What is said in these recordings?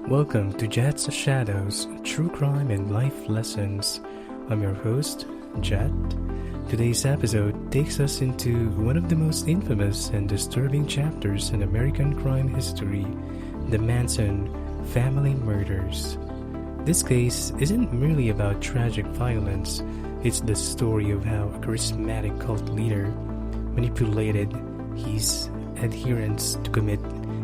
Welcome to Jhet's Shadows, True Crime and Life Lessons. I'm your host, Jhet. Today's episode takes us into one of the most infamous and disturbing chapters in American crime history, the Manson Family Murders. This case isn't merely about tragic violence, it's the story of how a charismatic cult leader manipulated his adherents to commit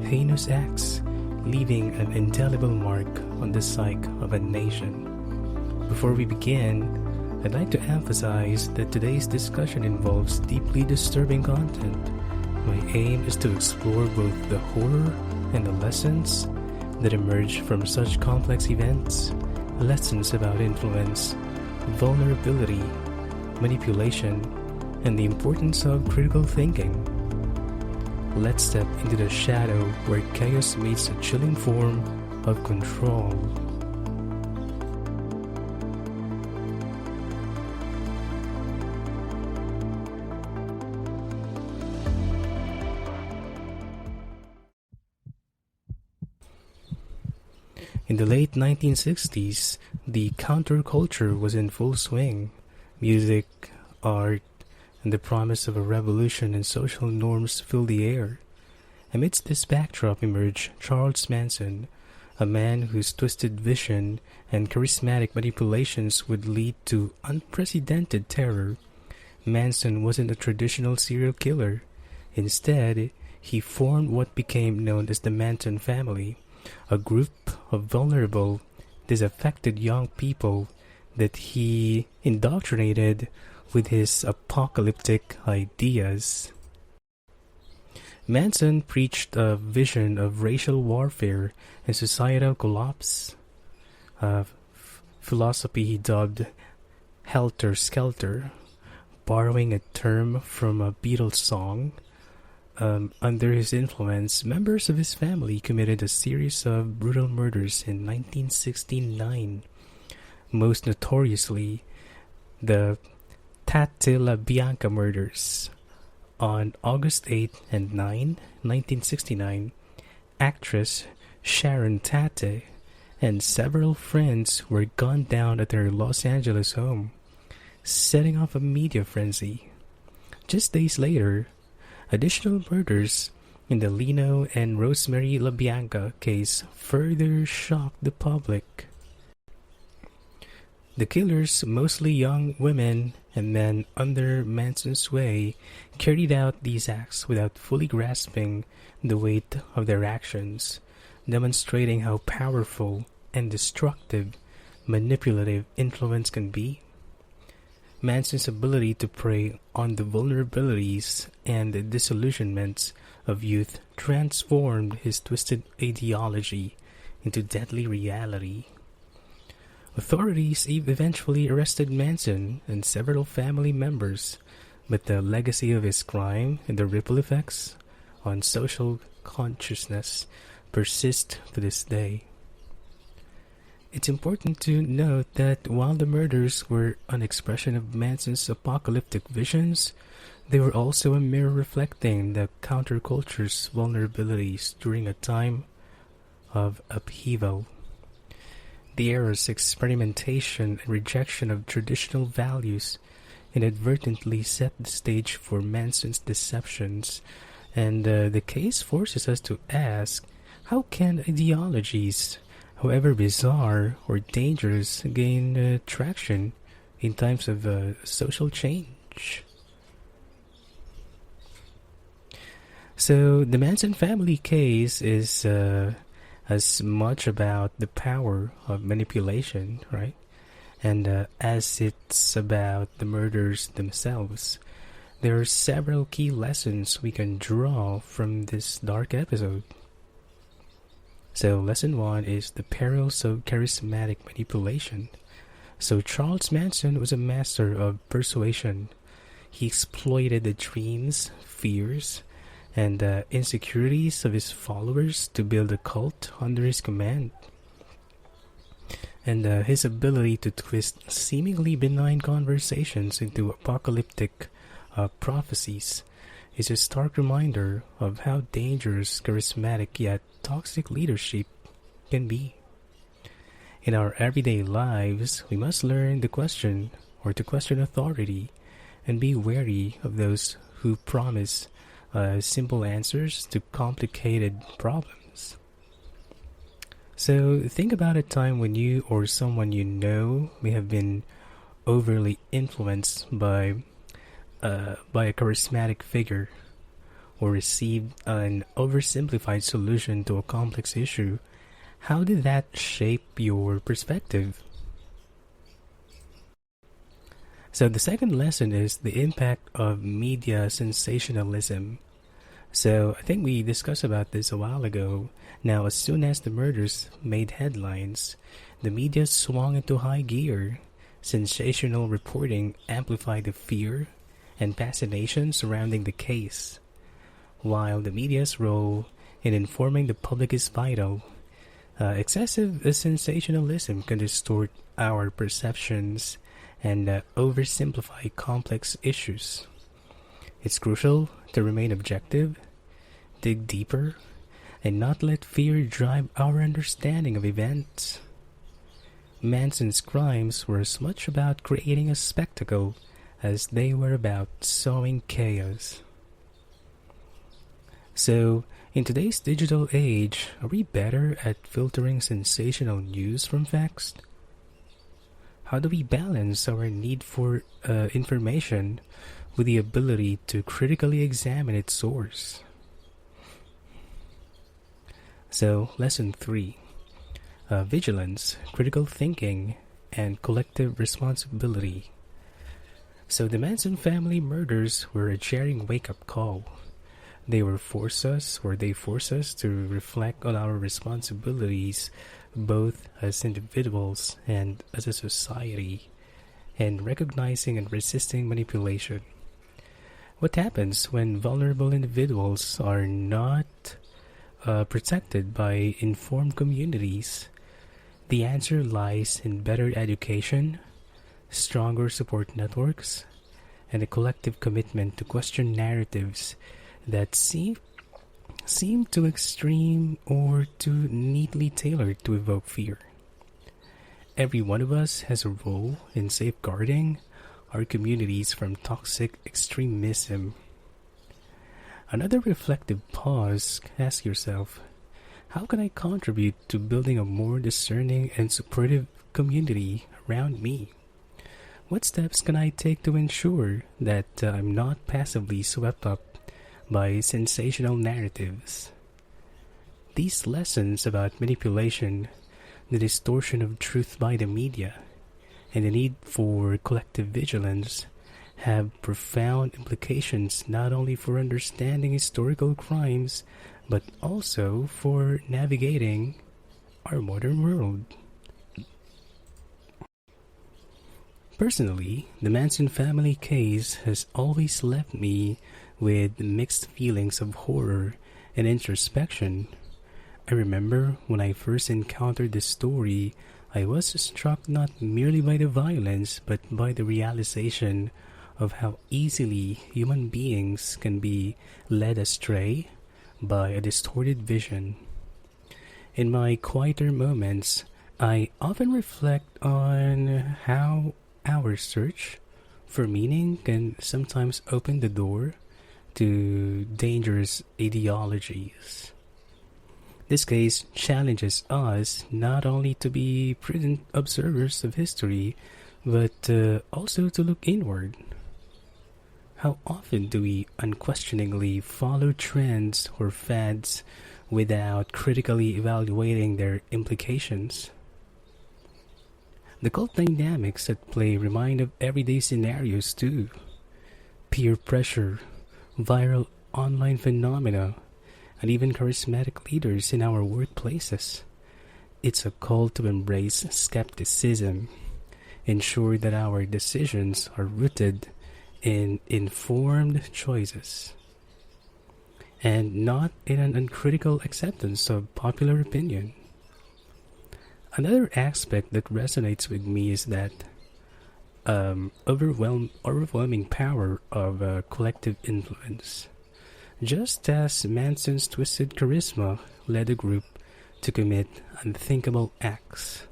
heinous acts, leaving an indelible mark on the psyche of a nation. Before we begin, I'd like to emphasize that today's discussion involves deeply disturbing content. My aim is to explore both the horror and the lessons that emerge from such complex events, lessons about influence, vulnerability, manipulation, and the importance of critical thinking. Let's step into the shadow where chaos meets a chilling form of control. In the late 1960s, the counterculture was in full swing. Music, art, and the promise of a revolution in social norms filled the air. Amidst this backdrop emerged Charles Manson, a man whose twisted vision and charismatic manipulations would lead to unprecedented terror. Manson wasn't a traditional serial killer. Instead, he formed what became known as the Manson family, a group of vulnerable, disaffected young people that he indoctrinated with his apocalyptic ideas. Manson preached a vision of racial warfare and societal collapse, a philosophy he dubbed Helter Skelter, borrowing a term from a Beatles song. Under his influence, members of his family committed a series of brutal murders in 1969, most notoriously the Jhet Bianca murders. On August 8 and 9, 1969, actress Sharon Tate and several friends were gunned down at their Los Angeles home, setting off a media frenzy. Just days later, additional murders in the Lino and Rosemary LaBianca case further shocked the public. The killers, mostly young women and men under Manson's sway, carried out these acts without fully grasping the weight of their actions, demonstrating how powerful and destructive manipulative influence can be. Manson's ability to prey on the vulnerabilities and the disillusionments of youth transformed his twisted ideology into deadly reality. Authorities eventually arrested Manson and several family members, but the legacy of his crime and the ripple effects on social consciousness persist to this day. It's important to note that while the murders were an expression of Manson's apocalyptic visions, they were also a mirror reflecting the counterculture's vulnerabilities during a time of upheaval. The era's experimentation and rejection of traditional values inadvertently set the stage for Manson's deceptions, and the case forces us to ask, how can ideologies, however bizarre or dangerous, gain traction in times of social change? So the Manson family case is as much about the power of manipulation, right? And as it's about the murders themselves. There are several key lessons we can draw from this dark episode. So lesson 1 is the perils of charismatic manipulation. So Charles Manson was a master of persuasion. He exploited the dreams, fears, and insecurities of his followers to build a cult under his command. And his ability to twist seemingly benign conversations into apocalyptic prophecies is a stark reminder of how dangerous charismatic yet toxic leadership can be. In our everyday lives, we must learn to question authority and be wary of those who promise simple answers to complicated problems. So think about a time when you or someone you know may have been overly influenced by a charismatic figure or received an oversimplified solution to a complex issue. How did that shape your perspective? So the second lesson is the impact of media sensationalism. So I think we discussed about this a while ago. Now, as soon as the murders made headlines, the media swung into high gear. Sensational reporting amplified the fear and fascination surrounding the case. While the media's role in informing the public is vital, excessive sensationalism can distort our perceptions and oversimplify complex issues. It's crucial to remain objective, dig deeper, and not let fear drive our understanding of events. Manson's crimes were as much about creating a spectacle as they were about sowing chaos. So, in today's digital age, are we better at filtering sensational news from facts? How do we balance our need for information with the ability to critically examine its source? So, lesson 3. Vigilance, critical thinking, and collective responsibility. So the Manson family murders were a jarring wake-up call. They force us to reflect on our responsibilities both as individuals and as a society, and recognizing and resisting manipulation. What happens when vulnerable individuals are not protected by informed communities? The answer lies in better education, stronger support networks, and a collective commitment to question narratives that seem too extreme or too neatly tailored to evoke fear. Every one of us has a role in safeguarding our communities from toxic extremism. Another reflective pause, ask yourself, how can I contribute to building a more discerning and supportive community around me? What steps can I take to ensure that I'm not passively swept up by sensational narratives? These lessons about manipulation, the distortion of truth by the media, and the need for collective vigilance have profound implications not only for understanding historical crimes, but also for navigating our modern world. Personally, the Manson family case has always left me with mixed feelings of horror and introspection. I remember when I first encountered the story, I was struck not merely by the violence, but by the realization of how easily human beings can be led astray by a distorted vision. In my quieter moments, I often reflect on how our search for meaning can sometimes open the door to dangerous ideologies. This case challenges us not only to be prudent observers of history, but also to look inward. How often do we unquestioningly follow trends or fads without critically evaluating their implications? The cult dynamics at play remind of everyday scenarios too. Peer pressure, viral online phenomena, and even charismatic leaders in our workplaces. It's a call to embrace skepticism, ensure that our decisions are rooted in informed choices, and not in an uncritical acceptance of popular opinion. Another aspect that resonates with me is that overwhelming power of collective influence. Just as Manson's twisted charisma led a group to commit unthinkable acts.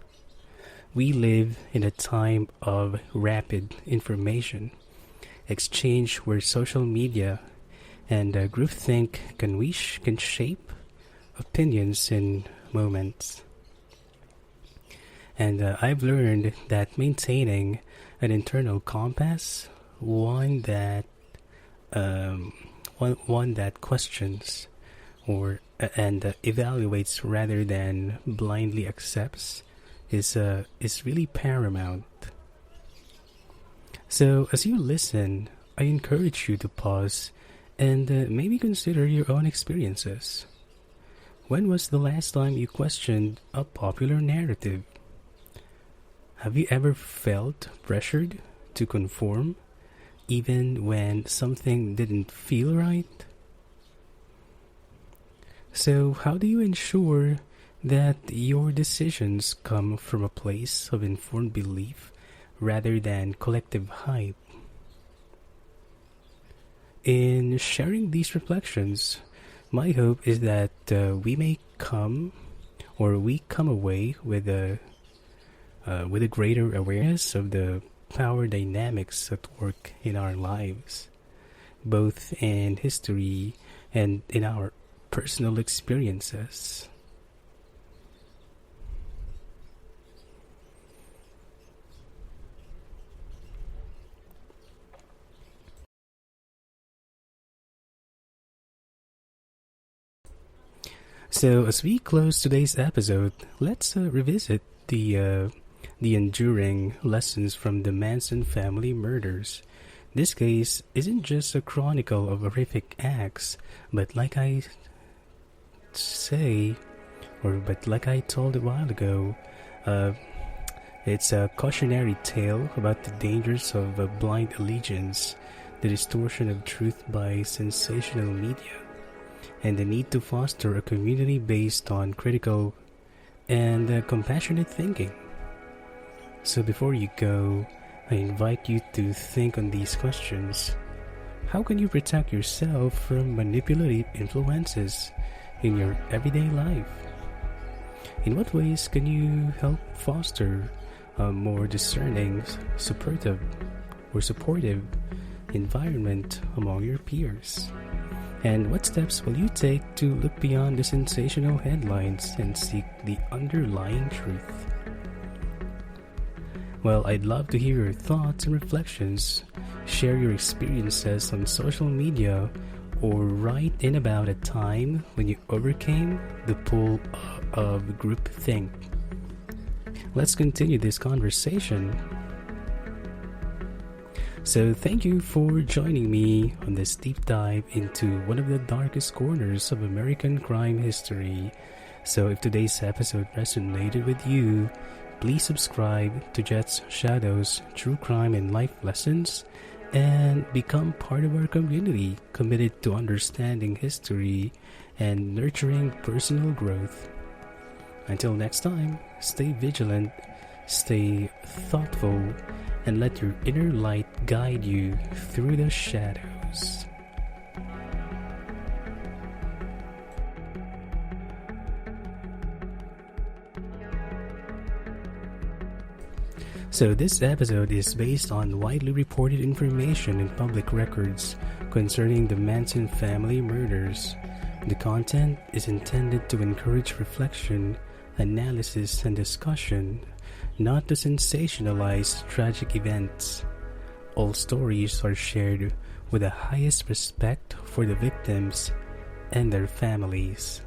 We live in a time of rapid information exchange where social media and groupthink can shape opinions in moments. And I've learned that maintaining an internal compass, one that questions and evaluates rather than blindly accepts, is really paramount. So as you listen, I encourage you to pause and maybe consider your own experiences. When was the last time you questioned a popular narrative? Have you ever felt pressured to conform, even when something didn't feel right? So, how do you ensure that your decisions come from a place of informed belief rather than collective hype? In sharing these reflections, my hope is that we come away with a greater awareness of the power dynamics at work in our lives, both in history and in our personal experiences. So, as we close today's episode, let's revisit the enduring lessons from the Manson family murders. This case isn't just a chronicle of horrific acts, but like I told a while ago, uh, it's a cautionary tale about the dangers of blind allegiance, the distortion of truth by sensational media, and the need to foster a community based on critical and compassionate thinking. So before you go, I invite you to think on these questions. How can you protect yourself from manipulative influences in your everyday life? In what ways can you help foster a more discerning, supportive environment among your peers? And what steps will you take to look beyond the sensational headlines and seek the underlying truth? Well, I'd love to hear your thoughts and reflections. Share your experiences on social media or write in about a time when you overcame the pull of groupthink. Let's continue this conversation. So thank you for joining me on this deep dive into one of the darkest corners of American crime history. So if today's episode resonated with you, please subscribe to Jhet's Shadows, True Crime and Life Lessons, and become part of our community committed to understanding history and nurturing personal growth. Until next time, stay vigilant, stay thoughtful, and let your inner light guide you through the shadows. So this episode is based on widely reported information in public records concerning the Manson family murders. The content is intended to encourage reflection, analysis, and discussion, not to sensationalize tragic events. All stories are shared with the highest respect for the victims and their families.